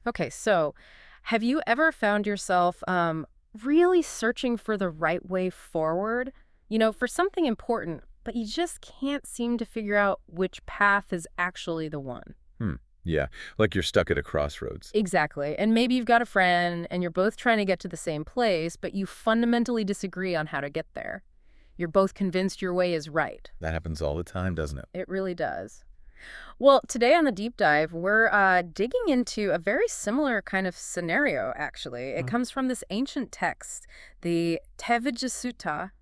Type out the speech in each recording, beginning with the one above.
Okay, so have you ever found yourself really searching for the right way forward? For something important, but you just can't seem to figure out which path is actually the one. Hmm. Yeah, like you're stuck at a crossroads. Exactly. And maybe you've got a friend and you're both trying to get to the same place, but you fundamentally disagree on how to get there. You're both convinced your way is right. That happens all the time, doesn't it? It really does. Well, today on the deep dive, we're digging into a very similar kind of scenario, actually. It comes from this ancient text, the Tevijjasuttaṃ.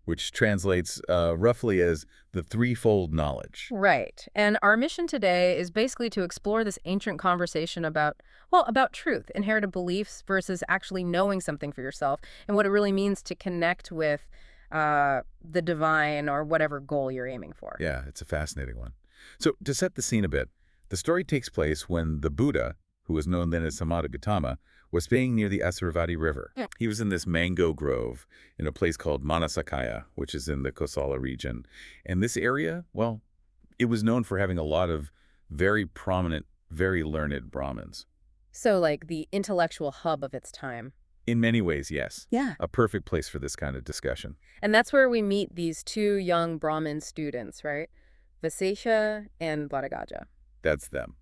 Which translates roughly as the threefold knowledge. Right. And our mission today is basically to explore this ancient conversation about, well, about truth, inherited beliefs versus actually knowing something for yourself, and what it really means to connect with the divine or whatever goal you're aiming for. Yeah, it's a fascinating one. So to set the scene a bit, the story takes place when the Buddha, who was known then as Gautama, was staying near the Asravati River. Yeah. He was in this mango grove in a place called Manasakaya, which is in the Kosala region. And this area, well, it was known for having a lot of very prominent, very learned Brahmins. So, like the intellectual hub of its time. In many ways, yes. Yeah. A perfect place for this kind of discussion. And that's where we meet these two young Brahmin students, right? Vasettha and Bharadvaja. That's them.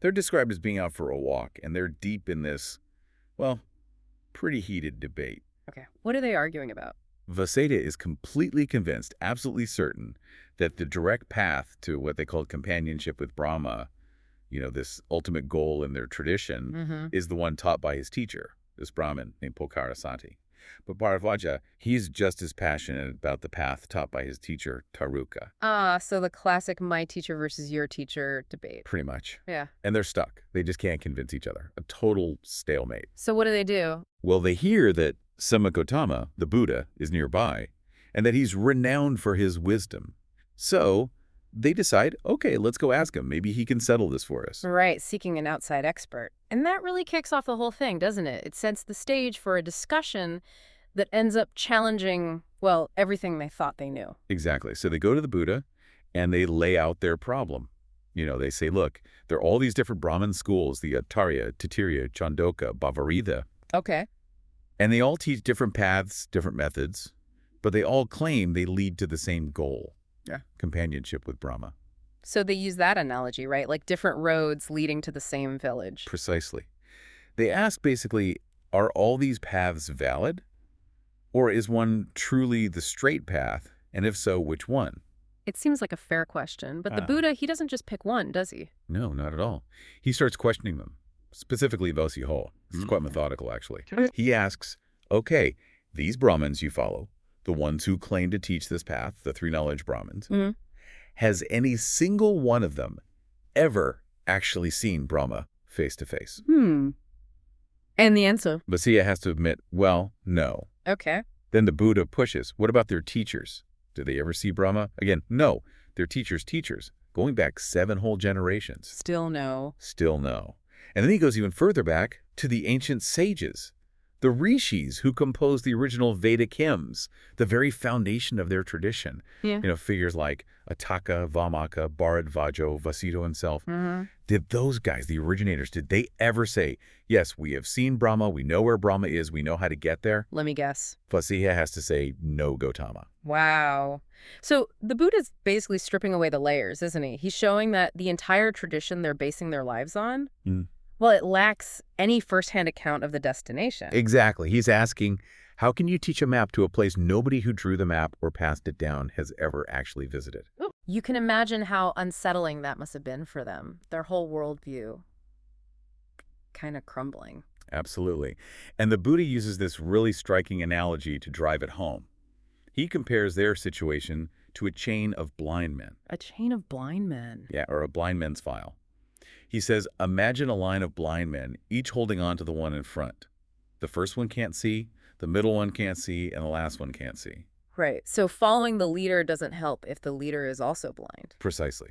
They're described as being out for a walk, and they're deep in this, well, pretty heated debate. Okay. What are they arguing about? Vasettha is completely convinced, absolutely certain, that the direct path to what they called companionship with Brahma, this ultimate goal in their tradition, is the one taught by his teacher, this Brahmin named Pokarasati. But Bharadvaja, he's just as passionate about the path taught by his teacher, Taruka. So the classic my teacher versus your teacher debate. Pretty much. Yeah. And they're stuck. They just can't convince each other. A total stalemate. So what do they do? Well, they hear that Gautama, the Buddha, is nearby, and that he's renowned for his wisdom. So they decide, okay, let's go ask him. Maybe he can settle this for us. Right, seeking an outside expert. And that really kicks off the whole thing, doesn't it? It sets the stage for a discussion that ends up challenging, well, everything they thought they knew. Exactly. So they go to the Buddha, and they lay out their problem. They say, look, there are all these different Brahmin schools, the Acharya, Taittiriya, Chandoka, Bhavarita. Okay. And they all teach different paths, different methods, but they all claim they lead to the same goal. Yeah. Companionship with Brahma. So they use that analogy, right? Like different roads leading to the same village. Precisely. They ask basically, are all these paths valid? Or is one truly the straight path? And if so, which one? It seems like a fair question, but the Buddha, he doesn't just pick one, does he? No, not at all. He starts questioning them, specifically Vasettha. This is quite methodical, actually. He asks, okay, these Brahmins you follow, the ones who claim to teach this path, the three-knowledge Brahmins, has any single one of them ever actually seen Brahma face to face? And the answer? Vasettha has to admit, well, no. Okay. Then the Buddha pushes, what about their teachers? Did they ever see Brahma? Again, no. Their teachers, going back 7 whole generations. Still no. Still no. And then he goes even further back to the ancient sages, the rishis who composed the original Vedic hymns, the very foundation of their tradition. Yeah. Figures like Ataka, Vamaka, Bharadvaja, Vasettha himself. Did those guys, the originators, did they ever say, yes, we have seen Brahma, we know where Brahma is, we know how to get there? Let me guess. Vasettha has to say, no, Gautama. Wow. So the Buddha's basically stripping away the layers, isn't he? He's showing that the entire tradition they're basing their lives on, well, it lacks any firsthand account of the destination. Exactly. He's asking, how can you teach a map to a place nobody who drew the map or passed it down has ever actually visited? You can imagine how unsettling that must have been for them, their whole worldview kind of crumbling. Absolutely. And the Buddha uses this really striking analogy to drive it home. He compares their situation to a chain of blind men. A chain of blind men? Yeah, or a blind men's file. He says, imagine a line of blind men, each holding on to the one in front. The first one can't see, the middle one can't see, and the last one can't see. Right. So following the leader doesn't help if the leader is also blind. Precisely.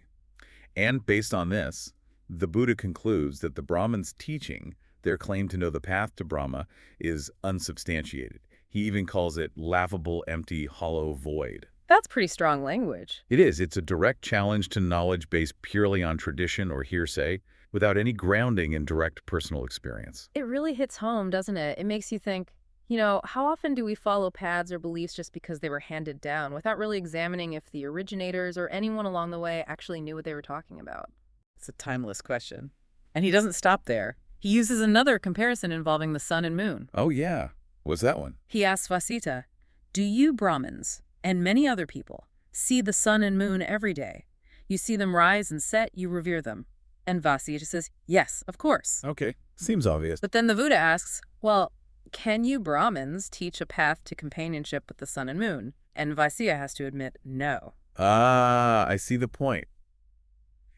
And based on this, the Buddha concludes that the Brahmins' teaching, their claim to know the path to Brahma, is unsubstantiated. He even calls it laughable, empty, hollow void. That's pretty strong language. It is. It's a direct challenge to knowledge based purely on tradition or hearsay, without any grounding in direct personal experience. It really hits home, doesn't it? It makes you think, how often do we follow paths or beliefs just because they were handed down without really examining if the originators or anyone along the way actually knew what they were talking about? It's a timeless question. And he doesn't stop there. He uses another comparison involving the sun and moon. Oh, yeah. What's that one? He asks Vasettha, "Do you Brahmins, and many other people, see the sun and moon every day? You see them rise and set, you revere them." And Vasettha says, "Yes, of course." Okay. Seems obvious. But then the Buddha asks, "Well, can you Brahmins teach a path to companionship with the sun and moon?" And Vasettha has to admit, no. Ah, I see the point.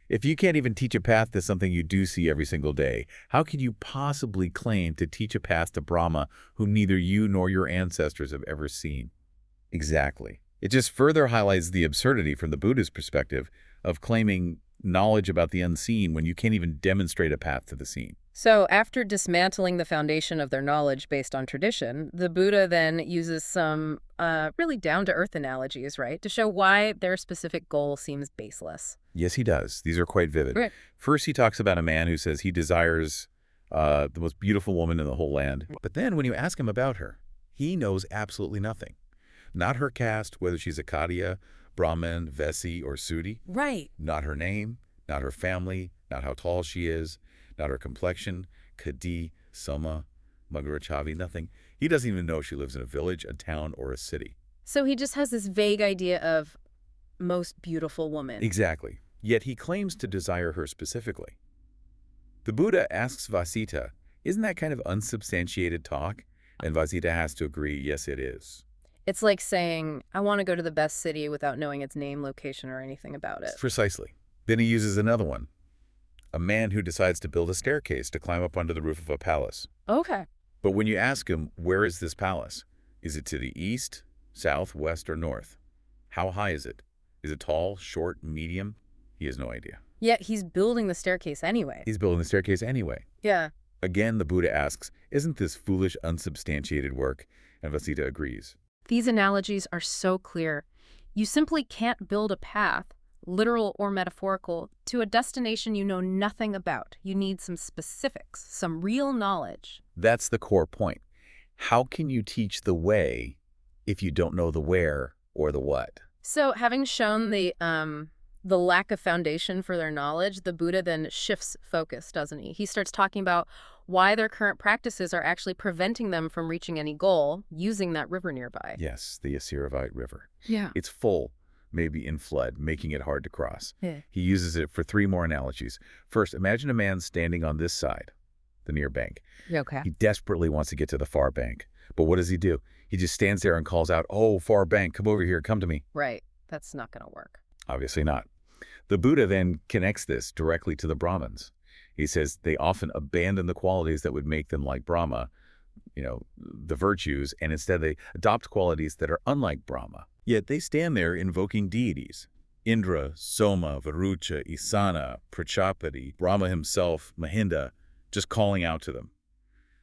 If you can't even teach a path to something you do see every single day, how could you possibly claim to teach a path to Brahma whom neither you nor your ancestors have ever seen? Exactly. It just further highlights the absurdity from the Buddha's perspective of claiming knowledge about the unseen when you can't even demonstrate a path to the seen. So after dismantling the foundation of their knowledge based on tradition, the Buddha then uses some really down-to-earth analogies, right, to show why their specific goal seems baseless. Yes, he does. These are quite vivid. Right. First, he talks about a man who says he desires the most beautiful woman in the whole land. But then when you ask him about her, he knows absolutely nothing. Not her caste, whether she's Akkadiya, Brahmin, Vesi, or Sudhi. Right. Not her name, not her family, not how tall she is, not her complexion, Kadi, Soma, Magarachavi, nothing. He doesn't even know if she lives in a village, a town, or a city. So he just has this vague idea of most beautiful woman. Exactly. Yet he claims to desire her specifically. The Buddha asks Vasettha, "Isn't that kind of unsubstantiated talk?" And Vasettha has to agree, yes, it is. It's like saying, I want to go to the best city without knowing its name, location, or anything about it. Precisely. Then he uses another one. A man who decides to build a staircase to climb up onto the roof of a palace. Okay. But when you ask him, where is this palace? Is it to the east, south, west, or north? How high is it? Is it tall, short, medium? He has no idea. Yet he's building the staircase anyway. He's building the staircase anyway. Yeah. Again, the Buddha asks, isn't this foolish, unsubstantiated work? And Vasettha agrees. These analogies are so clear. You simply can't build a path, literal or metaphorical, to a destination you know nothing about. You need some specifics, some real knowledge. That's the core point. How can you teach the way if you don't know the where or the what? So having shown the lack of foundation for their knowledge, the Buddha then shifts focus, doesn't he? He starts talking about why their current practices are actually preventing them from reaching any goal using that river nearby. Yes, the Asiravite River. Yeah. It's full, maybe in flood, making it hard to cross. Yeah. He uses it for 3 more analogies. First, imagine a man standing on this side, the near bank. Okay. He desperately wants to get to the far bank. But what does he do? He just stands there and calls out, "Oh, far bank, come over here, come to me." Right. That's not going to work. Obviously not. The Buddha then connects this directly to the Brahmins. He says they often abandon the qualities that would make them like Brahma, the virtues, and instead they adopt qualities that are unlike Brahma. Yet they stand there invoking deities. Indra, Soma, Varucha, Isana, Prachapati, Brahma himself, Mahinda, just calling out to them.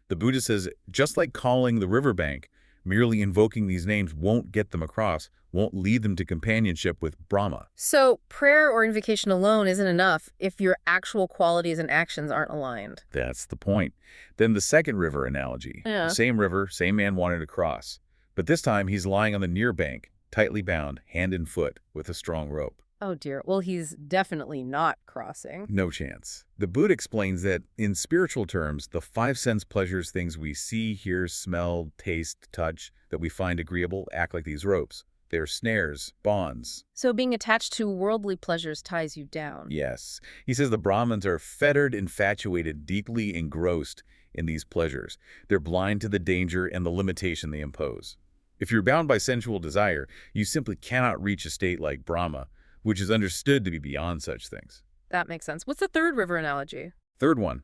The Buddha says, just like calling the riverbank, merely invoking these names won't get them across, won't lead them to companionship with Brahma. So prayer or invocation alone isn't enough if your actual qualities and actions aren't aligned. That's the point. Then the second river analogy. Yeah. Same river, same man wanted to cross. But this time he's lying on the near bank, tightly bound, hand and foot, with a strong rope. Oh dear. Well, he's definitely not crossing. No chance. The Buddha explains that, in spiritual terms, the 5 sense pleasures, things we see, hear, smell, taste, touch, that we find agreeable, act like these ropes. They're snares, bonds. So being attached to worldly pleasures ties you down. Yes. He says the Brahmins are fettered, infatuated, deeply engrossed in these pleasures. They're blind to the danger and the limitation they impose. If you're bound by sensual desire, you simply cannot reach a state like Brahma, which is understood to be beyond such things. That makes sense. What's the third river analogy? Third one.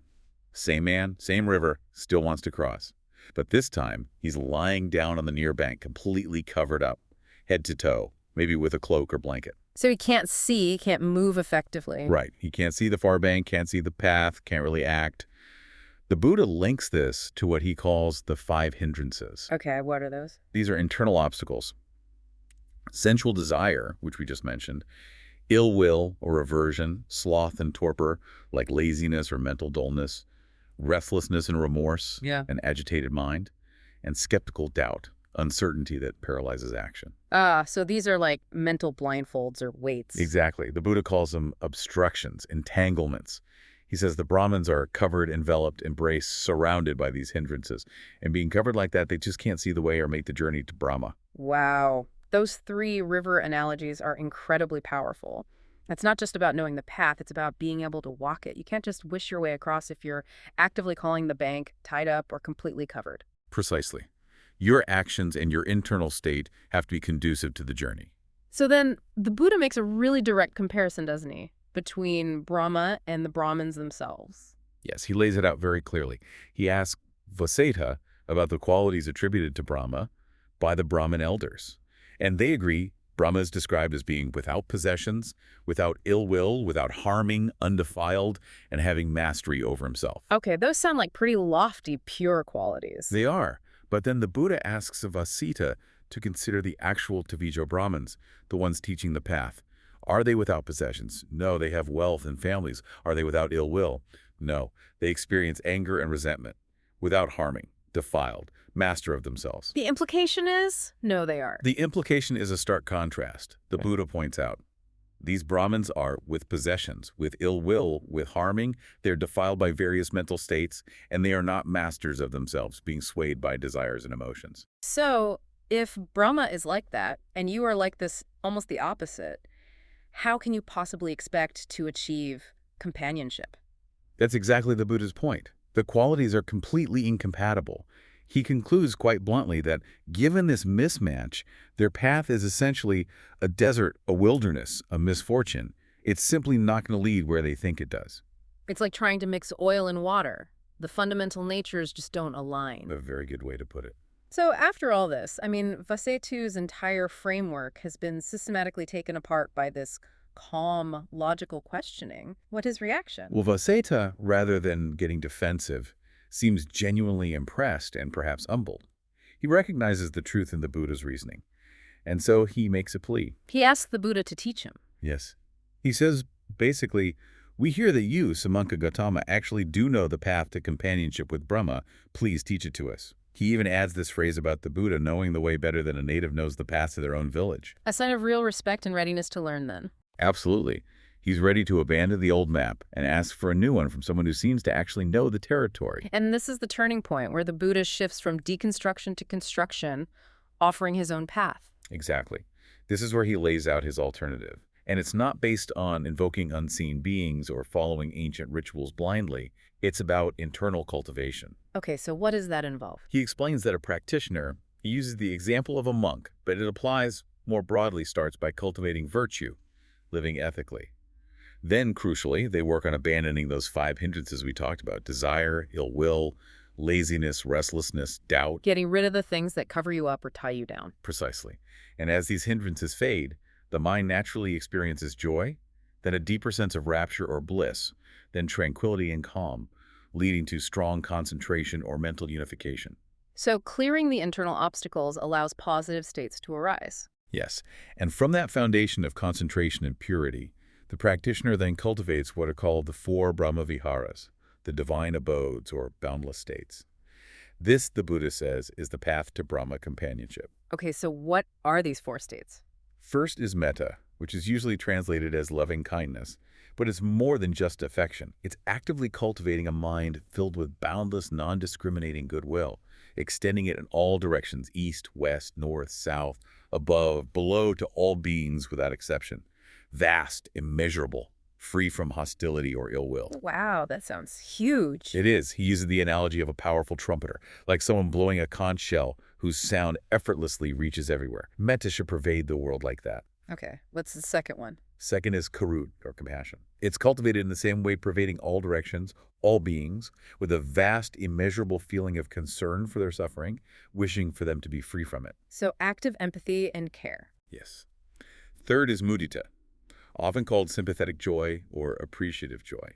Same man, same river, still wants to cross. But this time, he's lying down on the near bank, completely covered up, head to toe, maybe with a cloak or blanket. So he can't see, can't move effectively. Right. He can't see the far bank, can't see the path, can't really act. The Buddha links this to what he calls the 5 hindrances. Okay, what are those? These are internal obstacles. Sensual desire, which we just mentioned, Ill will or aversion, sloth and torpor, like laziness or mental dullness, restlessness and remorse, Yeah. an agitated mind, and skeptical doubt, uncertainty that paralyzes action. Ah, so these are like mental blindfolds or weights. Exactly. The Buddha calls them obstructions, entanglements. He says the Brahmins are covered, enveloped, embraced, surrounded by these hindrances. And being covered like that, they just can't see the way or make the journey to Brahma. Wow. Those three river analogies are incredibly powerful. It's not just about knowing the path, it's about being able to walk it. You can't just wish your way across if you're actively calling the bank, tied up, or completely covered. Precisely. Your actions and your internal state have to be conducive to the journey. So then the Buddha makes a really direct comparison, doesn't he, between Brahma and the Brahmins themselves. Yes, he lays it out very clearly. He asks Vasettha about the qualities attributed to Brahma by the Brahmin elders. And they agree Brahma is described as being without possessions, without ill will, without harming, undefiled, and having mastery over himself. Okay, those sound like pretty lofty, pure qualities. They are. But then the Buddha asks Vasettha to consider the actual Tevijja Brahmins, the ones teaching the path. Are they without possessions? No, they have wealth and families. Are they without ill will? No, they experience anger and resentment, without harming, defiled, master of themselves. The implication is, no, they are. The implication is a stark contrast. The Buddha points out, these Brahmins are with possessions, with ill will, with harming. They're defiled by various mental states, and they are not masters of themselves, being swayed by desires and emotions. So if Brahma is like that, and you are like this, almost the opposite, how can you possibly expect to achieve companionship? That's exactly the Buddha's point. The qualities are completely incompatible. He concludes quite bluntly that given this mismatch, their path is essentially a desert, a wilderness, a misfortune. It's simply not going to lead where they think it does. It's like trying to mix oil and water. The fundamental natures just don't align. A very good way to put it. So after all this, I mean, Vasettha's entire framework has been systematically taken apart by this calm, logical questioning. What his reaction? Well, Vasettha, rather than getting defensive, seems genuinely impressed and perhaps humbled. He recognizes the truth in the Buddha's reasoning, and so he makes a plea. He asks the Buddha to teach him. Yes. He says, basically, we hear that you, Samanka Gautama, actually do know the path to companionship with Brahma. Please teach it to us. He even adds this phrase about the Buddha knowing the way better than a native knows the path to their own village. A sign of real respect and readiness to learn, then. Absolutely. He's ready to abandon the old map and ask for a new one from someone who seems to actually know the territory. And this is the turning point where the Buddha shifts from deconstruction to construction, offering his own path. Exactly. This is where he lays out his alternative. And it's not based on invoking unseen beings or following ancient rituals blindly. It's about internal cultivation. Okay, so what does that involve? He explains that a practitioner, he uses the example of a monk, but it applies more broadly, starts by cultivating virtue, living ethically. Then, crucially, they work on abandoning those 5 hindrances we talked about: desire, ill will, laziness, restlessness, doubt. Getting rid of the things that cover you up or tie you down. Precisely. And as these hindrances fade, the mind naturally experiences joy, then a deeper sense of rapture or bliss, then tranquility and calm, leading to strong concentration or mental unification. So clearing the internal obstacles allows positive states to arise. Yes, and from that foundation of concentration and purity, the practitioner then cultivates what are called the 4 Brahma Viharas, the divine abodes or boundless states. This, the Buddha says, is the path to Brahma companionship. Okay, so what are these 4 states? First is metta, which is usually translated as loving kindness, but it's more than just affection. It's actively cultivating a mind filled with boundless, non-discriminating goodwill, extending it in all directions: east, west, north, south, above, below, to all beings without exception. Vast, immeasurable, free from hostility or ill will. Wow, that sounds huge. It is. He uses the analogy of a powerful trumpeter, like someone blowing a conch shell whose sound effortlessly reaches everywhere. Metta should pervade the world like that. Okay, what's the second one? Second is karut, or compassion. It's cultivated in the same way, pervading all directions, all beings, with a vast, immeasurable feeling of concern for their suffering, wishing for them to be free from it. So active empathy and care. Yes. Third is mudita, often called sympathetic joy or appreciative joy.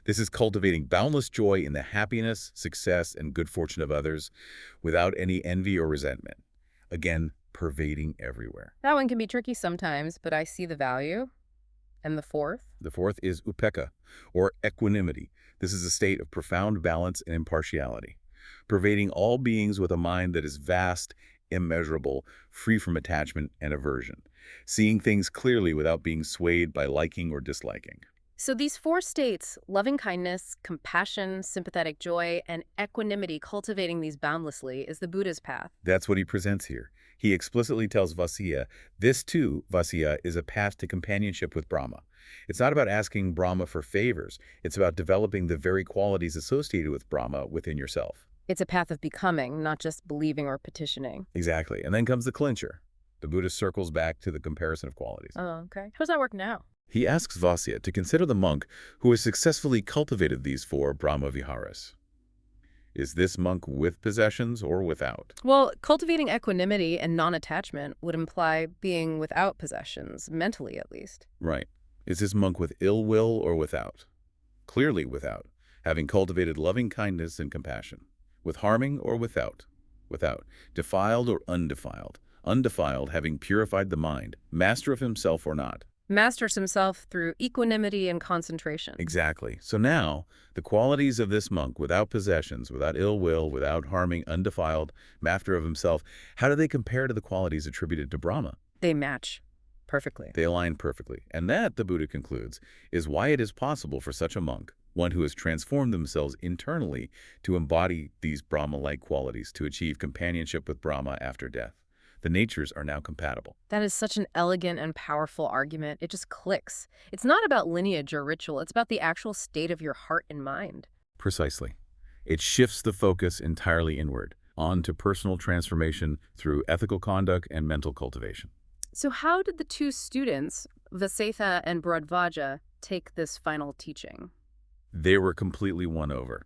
This is cultivating boundless joy in the happiness, success, and good fortune of others without any envy or resentment. Again, pervading everywhere. That one can be tricky sometimes, but I see the value. And the fourth? The fourth is upekkha, or equanimity. This is a state of profound balance and impartiality, pervading all beings with a mind that is vast, immeasurable, free from attachment and aversion, seeing things clearly without being swayed by liking or disliking. So these four states, loving kindness, compassion, sympathetic joy, and equanimity, cultivating these boundlessly, is the Buddha's path. That's what he presents here. He explicitly tells Vasettha, this too, Vasettha, is a path to companionship with Brahma. It's not about asking Brahma for favors. It's about developing the very qualities associated with Brahma within yourself. It's a path of becoming, not just believing or petitioning. Exactly. And then comes the clincher. The Buddha circles back to the comparison of qualities. Oh, okay. How does that work now? He asks Vasettha to consider the monk who has successfully cultivated these four Brahma viharas. Is this monk with possessions or without? Well, cultivating equanimity and non-attachment would imply being without possessions, mentally at least. Right. Is this monk with ill will or without? Clearly without, having cultivated loving kindness and compassion. With harming or without? Without. Defiled or undefiled? Undefiled, having purified the mind. Master of himself or not? Masters himself through equanimity and concentration. Exactly. So now, the qualities of this monk, without possessions, without ill will, without harming, undefiled, master of himself, how do they compare to the qualities attributed to Brahma? They match perfectly. They align perfectly. And that, the Buddha concludes, is why it is possible for such a monk, one who has transformed themselves internally, to embody these Brahma-like qualities to achieve companionship with Brahma after death. The natures are now compatible. That is such an elegant and powerful argument. It just clicks. It's not about lineage or ritual. It's about the actual state of your heart and mind. Precisely. It shifts the focus entirely inward, on to personal transformation through ethical conduct and mental cultivation. So how did the two students, Vasettha and Bharadvaja, take this final teaching? They were completely won over.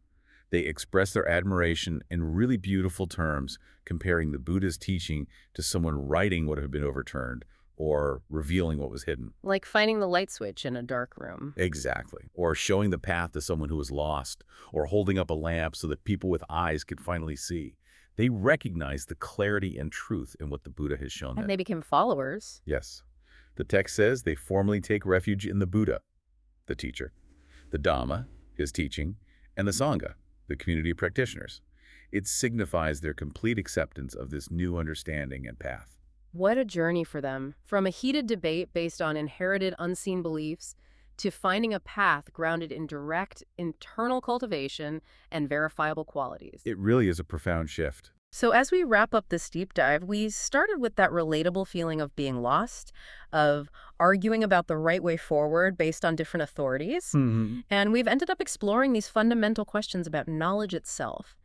They expressed their admiration in really beautiful terms, comparing the Buddha's teaching to someone writing what had been overturned or revealing what was hidden. Like finding the light switch in a dark room. Exactly. Or showing the path to someone who was lost, or holding up a lamp so that people with eyes could finally see. They recognized the clarity and truth in what the Buddha has shown them. And they became followers. Yes. The text says they formally take refuge in the Buddha, the teacher, the Dhamma, his teaching, and the Sangha, the community of practitioners. It signifies their complete acceptance of this new understanding and path. What a journey for them. From a heated debate based on inherited unseen beliefs to finding a path grounded in direct internal cultivation and verifiable qualities. It really is a profound shift. So as we wrap up this deep dive, we started with that relatable feeling of being lost, of arguing about the right way forward based on different authorities. And we've ended up exploring these fundamental questions about knowledge itself.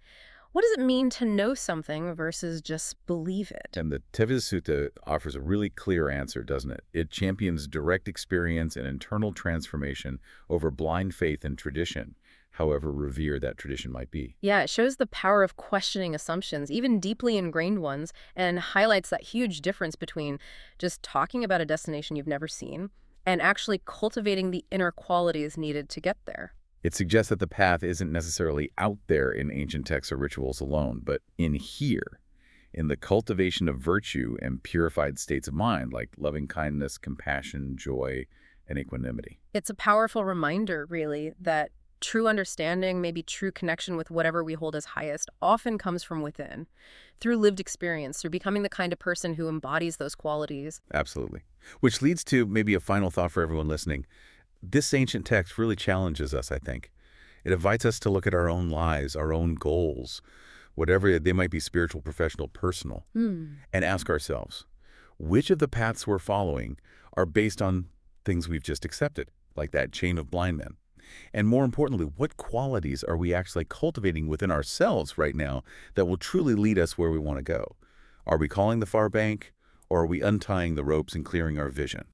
What does it mean to know something versus just believe it? And the Tevijjasuttaṃ offers a really clear answer, doesn't it? It champions direct experience and internal transformation over blind faith and tradition, however revered that tradition might be. Yeah, it shows the power of questioning assumptions, even deeply ingrained ones, and highlights that huge difference between just talking about a destination you've never seen and actually cultivating the inner qualities needed to get there. It suggests that the path isn't necessarily out there in ancient texts or rituals alone, but in here, in the cultivation of virtue and purified states of mind, like loving kindness, compassion, joy, and equanimity. It's a powerful reminder, really, that true understanding, maybe true connection with whatever we hold as highest, often comes from within, through lived experience, through becoming the kind of person who embodies those qualities. Absolutely. Which leads to maybe a final thought for everyone listening. This ancient text really challenges us, I think. It invites us to look at our own lives, our own goals, whatever they might be, spiritual, professional, personal, and ask ourselves, which of the paths we're following are based on things we've just accepted, like that chain of blind men? And more importantly, what qualities are we actually cultivating within ourselves right now that will truly lead us where we want to go? Are we calling the far bank, or are we untying the ropes and clearing our vision?